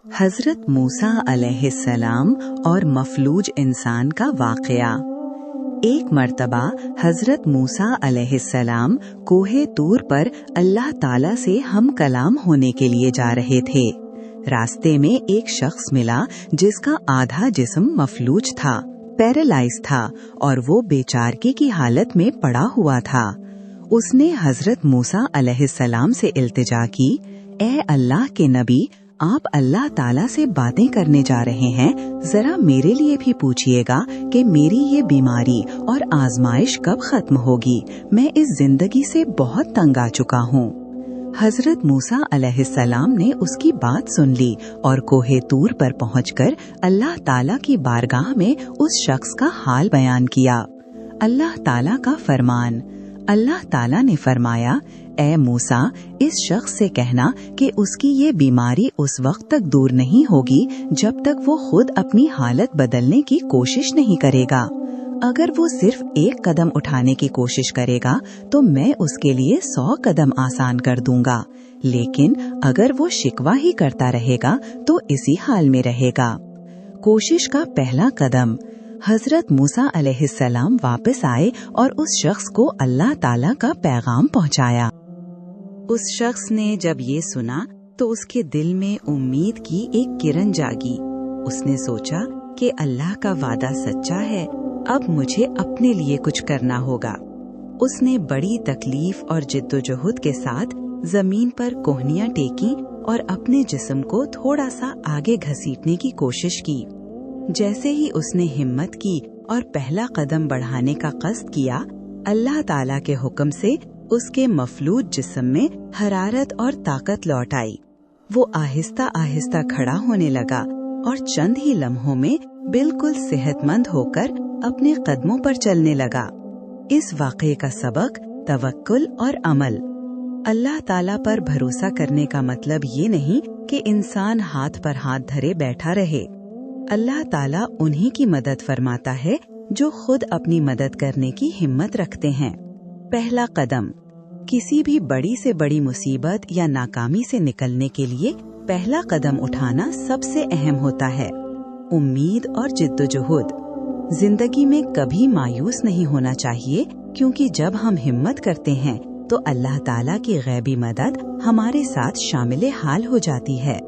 हजरत मूसा अलैहिस्सलाम और मफलूज इंसान का वाक़या। एक मर्तबा हजरत मूसा अलैहिस्सलाम कोहे तूर पर अल्लाह ताला से हम कलाम होने के लिए जा रहे थे। रास्ते में एक शख्स मिला जिसका आधा जिस्म मफलूज था, पैरालाइज था और वो बेचारगी की हालत में पड़ा हुआ था। उसने हजरत मूसा अलैहिस्सलाम से इल्तिजा की, ए अल्लाह के नबी, आप अल्लाह ताला से बातें करने जा रहे हैं, जरा मेरे लिए भी पूछिएगा कि मेरी ये बीमारी और आजमाइश कब खत्म होगी। मैं इस जिंदगी से बहुत तंग आ चुका हूँ। हजरत मूसा अलैहिस्सलाम ने उसकी बात सुन ली और कोहे तूर पर पहुंचकर अल्लाह ताला की बारगाह में उस शख्स का हाल बयान किया। अल्लाह ताला का फरमान। अल्लाह ताला ने फरमाया, ए मूसा, इस शख्स से कहना कि उसकी ये बीमारी उस वक्त तक दूर नहीं होगी जब तक वो खुद अपनी हालत बदलने की कोशिश नहीं करेगा। अगर वो सिर्फ एक कदम उठाने की कोशिश करेगा तो मैं उसके लिए 100 कदम आसान कर दूंगा, लेकिन अगर वो शिकवा ही करता रहेगा तो इसी हाल में रहेगा। कोशिश का पहला कदम। हजरत मूसा अलैहिस्सलाम वापस आए और उस शख्स को अल्लाह ताला का पैगाम पहुंचाया। उस शख्स ने जब ये सुना तो उसके दिल में उम्मीद की एक किरण जागी। उसने सोचा कि अल्लाह का वादा सच्चा है, अब मुझे अपने लिए कुछ करना होगा। उसने बड़ी तकलीफ और जिद्दोजहद के साथ जमीन पर कोहनियां टेकी और अपने जिस्म को थोड़ा सा आगे घसीटने की कोशिश की। जैसे ही उसने हिम्मत की और पहला कदम बढ़ाने का कस्द किया, अल्लाह ताला के हुक्म से उसके मफलूज जिस्म में हरारत और ताकत लौट आई। वो आहिस्ता आहिस्ता खड़ा होने लगा और चंद ही लम्हों में बिल्कुल सेहतमंद होकर अपने कदमों पर चलने लगा। इस वाक़े का सबक तवक्कुल और अमल। अल्लाह ताला पर भरोसा करने का मतलब ये नहीं कि इंसान हाथ पर हाथ धरे बैठा रहे। अल्लाह ताला उन्हीं की मदद फरमाता है जो खुद अपनी मदद करने की हिम्मत रखते हैं। पहला कदम। किसी भी बड़ी से बड़ी मुसीबत या नाकामी से निकलने के लिए पहला कदम उठाना सबसे अहम होता है। उम्मीद और जिद्दोजहद। जिंदगी में कभी मायूस नहीं होना चाहिए, क्योंकि जब हम हिम्मत करते हैं तो अल्लाह ताला की गैबी मदद हमारे साथ शामिल हाल हो जाती है।